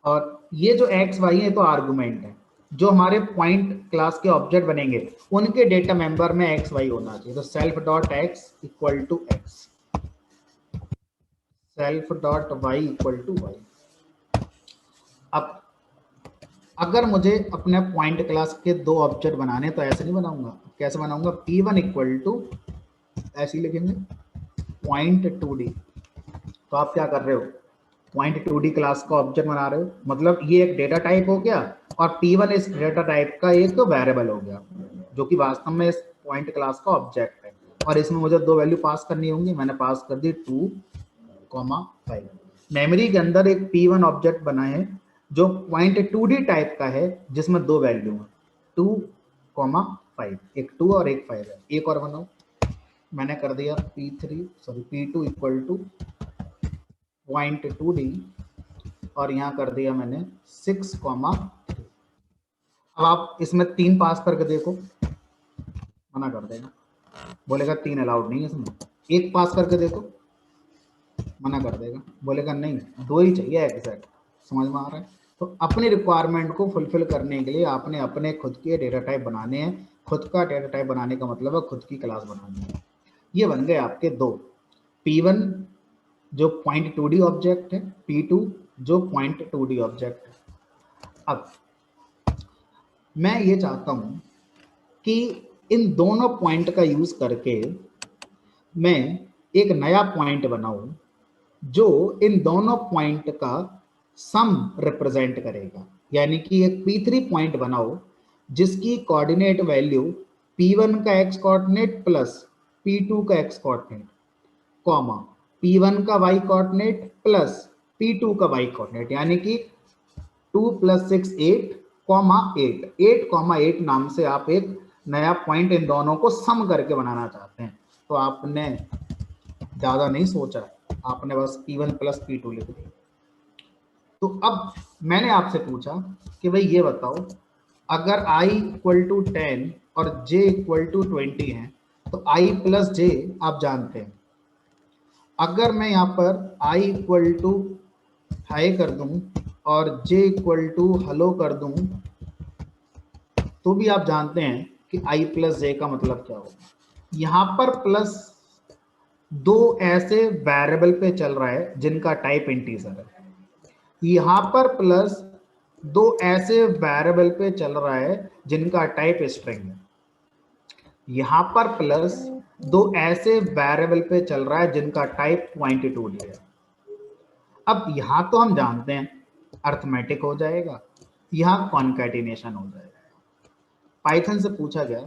और ये जो एक्स वाई है तो आर्गुमेंट है। जो हमारे पॉइंट क्लास के ऑब्जेक्ट बनेंगे उनके डेटा मेंबर में एक्स वाई होना चाहिए। तो self dot x equal to x, self dot y equal to y. अब अगर मुझे अपने पॉइंट क्लास के दो ऑब्जेक्ट बनाने तो ऐसे नहीं बनाऊंगा, कैसे बनाऊंगा, P1 इक्वल टू ऐसे ही लिखेंगे पॉइंट 2D। तो आप क्या कर रहे हो, पॉइंट 2D क्लास का ऑब्जेक्ट बना रहे हो, मतलब ये एक डेटा टाइप हो गया और P1 इस डेटा टाइप का एक वेरिएबल हो गया जो कि वास्तव में इस पॉइंट क्लास का ऑब्जेक्ट है। और इसमें मुझे दो वैल्यू पास करनी होंगी, मैंने पास कर दी 2,5। मेमोरी के अंदर एक P1 ऑब्जेक्ट बना है जो पॉइंट 2D टाइप का है जिसमें दो वैल्यू है 2,5, एक 2 और एक 5 है। एक और बनाओ, मैंने कर दिया P2 equal two point 2D और यहाँ कर दिया मैंने 6,3। अब आप इसमें 3 पास करके देखो, मना कर देगा, बोलेगा 3 अलाउड नहीं है इसमें। एक पास करके देखो, मना कर देगा, बोलेगा नहीं 2 ही चाहिए एग्जैक्ट। समझ में आ रहा है। तो अपनी रिक्वायरमेंट को फुलफिल करने के लिए आपने अपने खुद के डेटा टाइप बनाने हैं। खुद का डेटा टाइप बनाने का मतलब है खुद की क्लास बनानी है। ये बन गए आपके दो, P1 जो पॉइंट 2D ऑब्जेक्ट है, P2 जो पॉइंट 2D ऑब्जेक्ट है। अब मैं ये चाहता हूं कि इन दोनों पॉइंट का यूज करके मैं एक नया पॉइंट बनाऊं जो इन दोनों पॉइंट का सम रिप्रेजेंट करेगा। यानी कि एक P3 पॉइंट बनाओ जिसकी कोऑर्डिनेट वैल्यू P1 का एक्स कोऑर्डिनेट प्लस P2 का एक्स कोऑर्डिनेट, कॉमा P1 का वाई कोऑर्डिनेट प्लस P2 का वाई कोऑर्डिनेट, यानी कि 2 + 6 8, 8 नाम से आप एक नया पॉइंट इन दोनों को सम करके बनाना चाहते हैं। तो आपने ज्यादा नहीं सोचा, आपने बस P1 + P2 लिख दिया। तो अब मैंने आपसे पूछा कि भाई ये बताओ, अगर I = 10 और J = 20 है तो I + J आप जानते हैं। अगर मैं यहाँ पर I = हाई कर दूं और J = हेलो कर दूं तो भी आप जानते हैं कि I + J का मतलब क्या होगा। यहाँ पर प्लस दो ऐसे वेरिएबल पे चल रहा है जिनका टाइप इंटीजर है, यहाँ पर प्लस दो ऐसे वेरिएबल पे चल रहा है जिनका टाइप स्ट्रिंग है, यहाँ पर प्लस दो ऐसे वेरिएबल पे चल रहा है जिनका टाइप पॉइंट 2D है। अब यहां तो हम जानते हैं अर्थमेटिक हो जाएगा, यहां कॉन्कैटिनेशन हो जाएगा। पाइथन से पूछा गया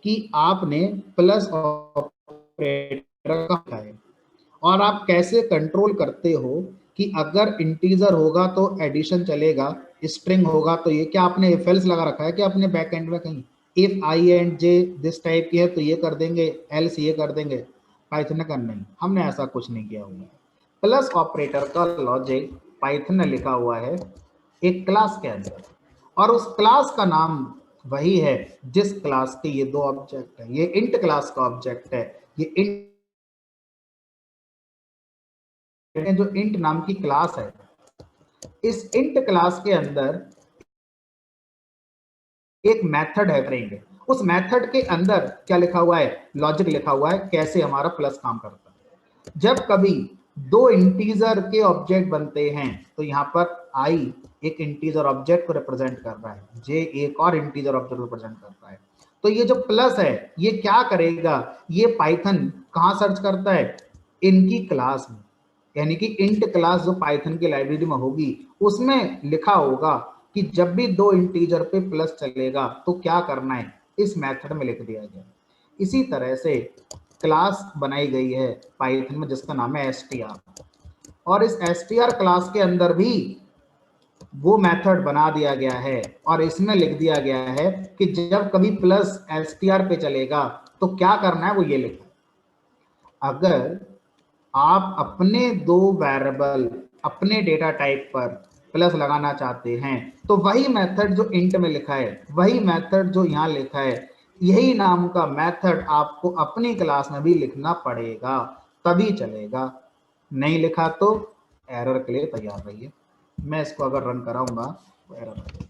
कि आपने प्लस ऑपरेटर का है और आप कैसे कंट्रोल करते हो कि अगर इंटीजर होगा तो एडिशन चलेगा, स्ट्रिंग होगा तो ये, क्या आपने इफ एल्स लगा रखा है कि अपने बैक एंड में कहीं if I and J this type की है तो ये कर देंगे, एल्स ये कर देंगे। पाइथन का नहीं, हमने ऐसा कुछ नहीं किया हुआ है। प्लस ऑपरेटर का लॉजिक पाइथन ने लिखा हुआ है एक क्लास के अंदर, और उस क्लास का नाम वही है जिस क्लास के ये दो ऑब्जेक्ट है। ये इंट क्लास का ऑब्जेक्ट है, ये इंट जो इंट नाम की क्लास है, इस इंट क्लास के अंदर एक मेथड है फ्रेंड, उस मेथड के अंदर क्या लिखा हुआ है, लॉजिक लिखा हुआ है कैसे हमारा प्लस काम करता है। जब कभी दो इंटीजर के ऑब्जेक्ट बनते हैं तो यहाँ पर आई एक इंटीजर ऑब्जेक्ट को रिप्रेजेंट कर रहा है, जे एक और इंटीजर ऑब्जेक्ट रिप्रेजेंट कर रहा है। तो ये जो प्लस है ये क्या करेगा, ये पाइथन कहाँ सर्च करता है, इनकी क्लास में, यानी कि इंट क्लास जो पाइथन की लाइब्रेरी में होगी उसमें लिखा होगा कि जब भी दो इंटीजर पे प्लस चलेगा तो क्या करना है, इस मेथड में लिख दिया गया। इसी तरह से क्लास बनाई गई है पाइथन में जिसका नाम है str, और इस str क्लास के अंदर भी वो मेथड बना दिया गया है और इसमें लिख दिया गया है कि जब कभी प्लस str पे चलेगा तो क्या करना है, वो ये लिखा। अगर आप अपने दो वेरिएबल अपने डेटा टाइप पर प्लस लगाना चाहते हैं तो वही मेथड जो इंट में लिखा है, वही मेथड जो यहाँ लिखा है, यही नाम का मेथड आपको अपनी क्लास में भी लिखना पड़ेगा, तभी चलेगा। नहीं लिखा तो एरर के लिए तैयार रहिए। मैं इसको अगर रन कराऊंगा तो एरर आ जाएगा,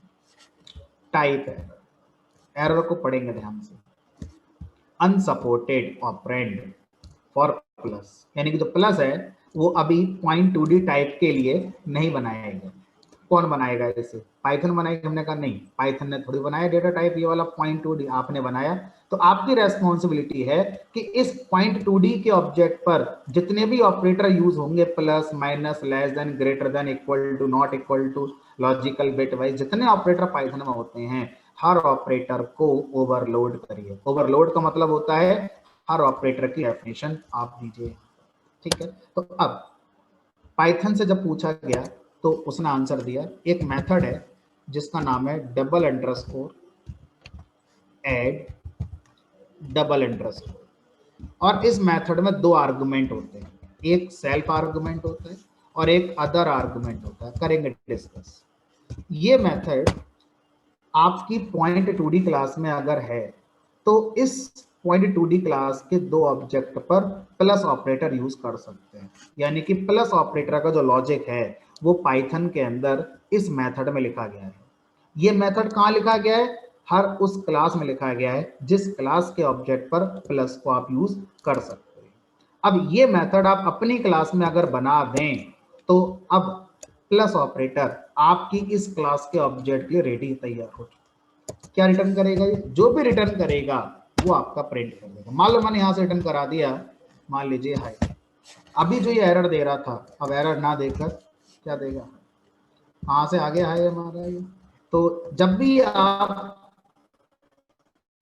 टाइप एरर। एरर को पढ़ेंगे ध्यान से। अनसपोर्टेड ऑपरेंड फॉर प्लस, यानी कि जो प्लस है वो अभी .2d टाइप के लिए नहीं बनाया गया। कौन बनाएगा इसे, पाइथन बनाएगा? हमने कहा नहीं, पाइथन ने थोड़ी बनाया डेटा टाइप ये वाला .2d, आपने बनाया। तो आपकी रेस्पॉन्सिबिलिटी है कि इस .2d के ऑब्जेक्ट पर जितने भी ऑपरेटर यूज होंगे, plus minus less than greater than equal to not equal to logical bitwise, जितने ऑपरेटर पाइथन में होते हैं हर ऑपरेटर को ओवरलोड करिए। ओवरलोड का मतलब होता है हर ऑपरेटर की डेफिनेशन आप दीजिए, ठीक है। तो अब पाइथन से जब पूछा गया तो उसने आंसर दिया। एक मेथड है जिसका नाम है double underscore add double underscore, और इस मेथड में दो आर्गुमेंट होते हैं, एक सेल्फ आर्गुमेंट होता है और एक अदर आर्गुमेंट होता है, करेंगे डिस्कस। ये मेथड आपकी .2d क्लास में अगर है तो इस .2d क्लास के दो ऑब्जेक्ट पर प्लस ऑपरेटर यूज कर सकते हैं, यानी कि प्लस ऑपरेटर का जो लॉजिक है वो पाइथन के अंदर इस मेथड में लिखा गया है। ये मेथड कहाँ लिखा गया है, हर उस क्लास में लिखा गया है जिस क्लास के ऑब्जेक्ट पर प्लस को आप यूज कर सकते हैं। अब ये मेथड आप अपनी क्लास में अगर बना दें तो अब प्लस ऑपरेटर आपकी इस क्लास के ऑब्जेक्ट के लिए रेडी तैयार हो चुका। क्या रिटर्न करेगा, ये जो भी रिटर्न करेगा वो आपका प्रिंट कर देगा। मान लो मैंने यहां से रिटर्न करा दिया, मान लीजिए हाय, अभी जो ये एरर दे रहा था अब एरर ना देकर क्या देगा, कहां से आ गया है हमारा ये। तो जब भी आप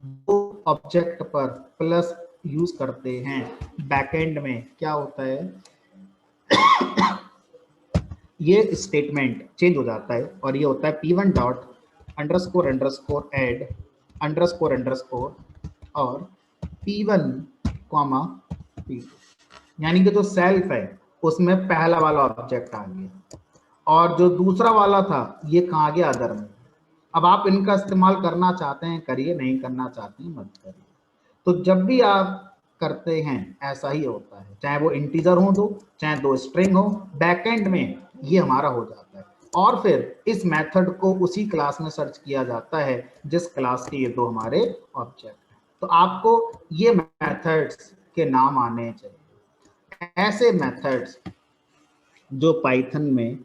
दो ऑब्जेक्ट पर प्लस यूज करते हैं बैकएंड में क्या होता है, ये स्टेटमेंट चेंज हो जाता है और ये होता है p1 dot underscore underscore add underscore underscore और p1 कॉमा p2, यानी कि जो सेल्फ है उसमें पहला वाला ऑब्जेक्ट आ गया और जो दूसरा वाला था ये कहाँ गया, अदर में। अब आप इनका इस्तेमाल करना चाहते हैं करिए, नहीं करना चाहते हैं मत करिए। तो जब भी आप करते हैं ऐसा ही होता है, चाहे वो इंटीजर हो दो चाहे दो स्ट्रिंग हो, बैकएंड में ये हमारा हो जाता है और फिर इस मेथड को उसी क्लास में सर्च किया जाता है जिस क्लास के ये दो हमारे ऑब्जेक्ट हैं। तो आपको ये मेथड्स के नाम आने चाहिए, ऐसे मेथड्स जो पाइथन में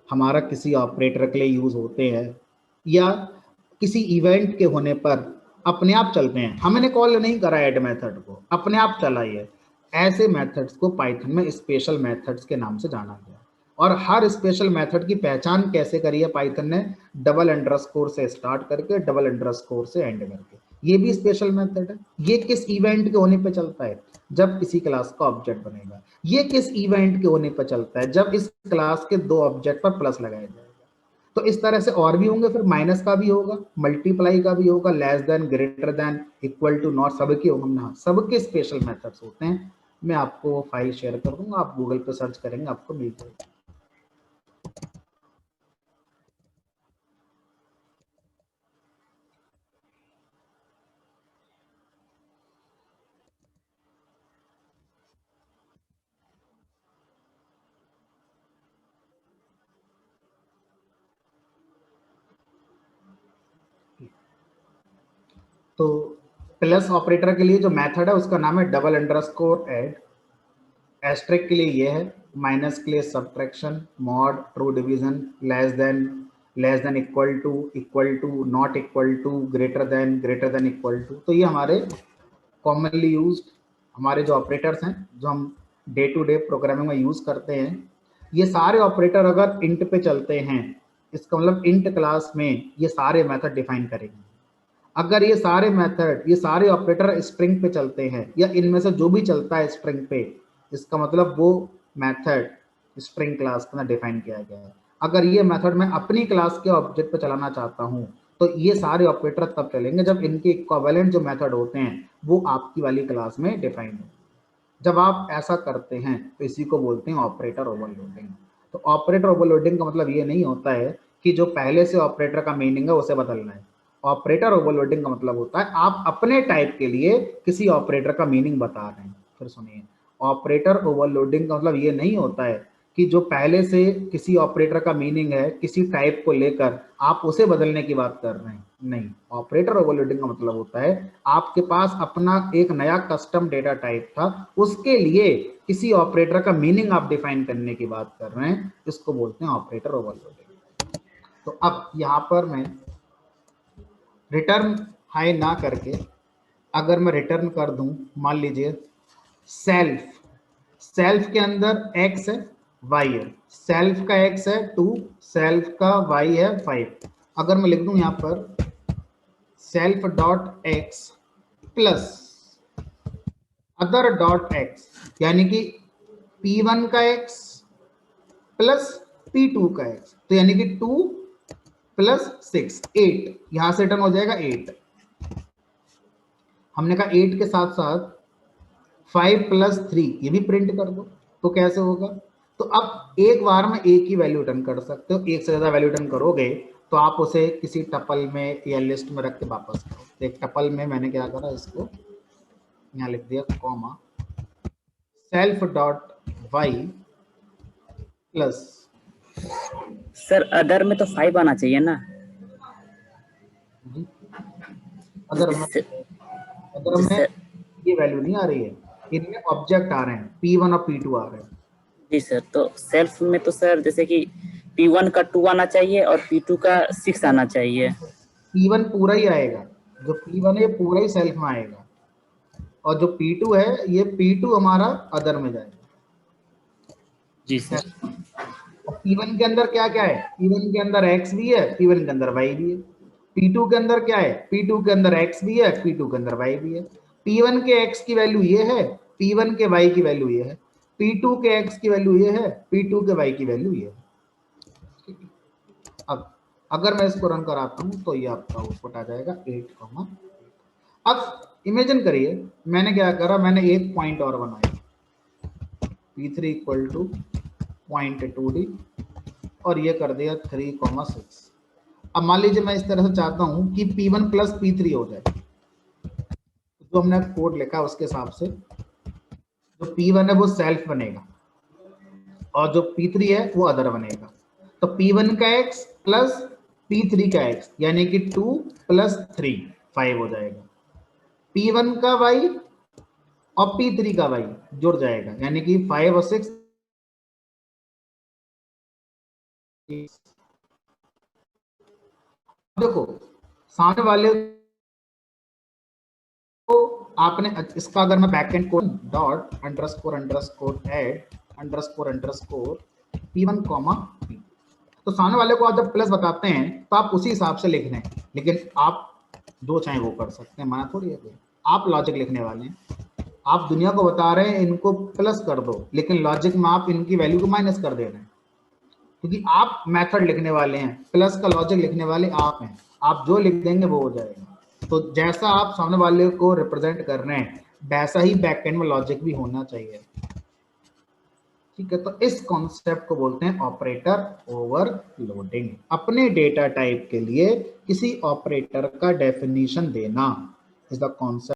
हमारा किसी ऑपरेटर के लिए यूज होते हैं या किसी इवेंट के होने पर अपने आप चलते हैं, हमने कॉल नहीं करा ऐड मेथड को, अपने आप चला ये। ऐसे मेथड्स को पाइथन में स्पेशल मेथड्स के नाम से जाना गया। और हर स्पेशल मेथड की पहचान कैसे करी है पाइथन ने, डबल अंडरस्कोर से स्टार्ट करके डबल अंडरस्कोर से एंड करके। ये भी स्पेशल मेथड है। ये किस इवेंट के होने पे चलता है, जब किसी क्लास का ऑब्जेक्ट बनेगा। ये किस इवेंट के होने पर चलता है, जब इस क्लास के दो ऑब्जेक्ट पर प्लस लगाया जाएगा। तो इस तरह से और भी होंगे, फिर माइनस का भी होगा, मल्टीप्लाई का भी होगा, less than greater than equal to not, सबके होंगे, सबके स्पेशल मेथड्स होते हैं। मैं आपको फाइल शेयर कर दूंगा, आप गूगल पे सर्च करेंगे आपको मिल जाएगा। तो प्लस ऑपरेटर के लिए जो मेथड है उसका नाम है डबल अंडरस्कोर ऐड, एस्ट्रिक के लिए ये है, माइनस के लिए subtraction, mod, true division, less than, equal to, not equal to, greater than equal to. तो ये हमारे कॉमनली यूज्ड हमारे जो ऑपरेटर्स हैं जो हम डे टू डे प्रोग्रामिंग में यूज करते हैं। ये सारे ऑपरेटर अगर इंट पे चलते हैं, इसका मतलब इंट क्लास में ये सारे मेथड डिफाइन करेंगे। अगर ये सारे मेथड, ये सारे ऑपरेटर स्ट्रिंग पे चलते हैं या इनमें से जो भी चलता है स्ट्रिंग पे, इसका मतलब वो मेथड स्ट्रिंग क्लास के अंदर डिफाइन किया गया है। अगर ये मेथड मैं अपनी क्लास के ऑब्जेक्ट पे चलाना चाहता हूँ तो ये सारे ऑपरेटर तब चलेंगे जब इनके इक्विवेलेंट जो मेथड होते हैं वो आपकी वाली क्लास में डिफाइंड हो। जब आप ऐसा करते हैं तो इसी को बोलते हैं ऑपरेटर ओवरलोडिंग। तो ऑपरेटर ओवरलोडिंग का मतलब ये नहीं होता है कि जो पहले से ऑपरेटर का मीनिंग है उसे बदलना है। ऑपरेटर ओवरलोडिंग का मतलब होता है आप अपने टाइप के लिए किसी ऑपरेटर का मीनिंग बता रहे हैं। फिर सुनिए, ऑपरेटर ओवरलोडिंग का मतलब ये नहीं होता है कि जो पहले से किसी ऑपरेटर का मीनिंग है किसी टाइप को लेकर आप उसे बदलने की बात कर रहे हैं। नहीं, ऑपरेटर ओवरलोडिंग का मतलब होता है आपके पास अपना एक नया कस्टम डेटा टाइप था, उसके लिए किसी ऑपरेटर का मीनिंग आप डिफाइन करने की बात कर रहे हैं, इसको बोलते हैं ऑपरेटर ओवरलोडिंग। तो अब यहाँ पर मैं रिटर्न हाई ना करके अगर मैं रिटर्न कर दूं, मान लीजिए सेल्फ, सेल्फ के अंदर x है y है, सेल्फ का x है 2, सेल्फ का y है 5। अगर मैं लिख दूं यहां पर self dot x plus other dot x, यानी कि p1 का x प्लस p2 का x, तो यानी कि 2 प्लस 6 8, यहां से रिटर्न हो जाएगा 8। हमने कहा 8 के साथ साथ 5 प्लस 3 ये भी प्रिंट कर दो, तो कैसे होगा? तो अब एक बार में एक ही वैल्यू रिटर्न कर सकते हो, एक से ज्यादा वैल्यू रिटर्न करोगे तो आप उसे किसी टपल में या लिस्ट में रख के वापस करो। तो एक टपल में मैंने क्या करा, इसको यहाँ लिख दिया comma self dot y plus, sir other में तो 5 आना चाहिए ना। अदर में ये वैल्यू नहीं आ रही है, इनमें ऑब्जेक्ट आ रहे हैं, P1 और P2 आ रहे हैं। जी सर, तो सेल्फ में तो सर जैसे कि P1 का 2 आना चाहिए और P2 का 6 आना चाहिए। P1 पूरा ही आएगा, जो P1 है पूरा ही सेल्फ में आएगा, और जो P2 है ये P2 हमारा अदर में जाएगा। जी सर। P1 के अंदर क्या क्या है? P1 के अंदर x भी है, P1 के अंदर y भी है। P2 के अंदर क्या है? P2 के अंदर x भी है, P2 के अंदर y भी है। P1 के x की वैल्यू ये है, P1 के y की वैल्यू ये है, P2 के x की वैल्यू ये है, P2 के y की वैल्यू ये है। अब अगर मैं इसको रन कराता हूं तो ये आपका आउटपुट आ जाएगा 8। अब इमेजिन करिए मैंने क्या करा, मैंने एक पॉइंट और बनाया P3 equal two point 2D और ये कर दिया 3,6। अब मान लीजिए मैं इस तरह से चाहता हूं कि P1 प्लस P3 हो जाए, जो हमने कोड लिखा उसके हिसाब से जो P1 है वो सेल्फ बनेगा और जो P3 है वो अदर बनेगा। तो P1 का x प्लस P3 का x यानी कि 2 प्लस 3 5 हो जाएगा। P1 का y और P3 का y जुड़ जाएगा, यानी कि 5 और 6। देखो सामने वाले को आपने इसका अगर मैं backend code dot underscore underscore add underscore underscore P1 comma P, तो सामने वाले को आप जब प्लस बताते हैं तो आप उसी हिसाब से लिख रहे हैं, लेकिन आप जो चाहे वो कर सकते हैं, माना थोड़ी है। आप लॉजिक लिखने वाले हैं, आप दुनिया को बता रहे हैं इनको प्लस कर दो, लेकिन लॉजिक में आप इनकी वैल्यू को माइनस कर दे रहे हैं, क्योंकि आप मेथड लिखने वाले हैं, प्लस का लॉजिक लिखने वाले आप हैं। आप जो लिख देंगे वो हो जाएगा। तो जैसा आप सामने वाले को रिप्रेजेंट कर रहे हैं वैसा ही बैकएंड में लॉजिक भी होना चाहिए। ठीक है, तो इस कॉन्सेप्ट को बोलते हैं ऑपरेटर ओवरलोडिंग। अपने डेटा टाइप के लिए किसी ऑपरेटर का डेफिनेशन देना इज द कॉन्सेप्ट।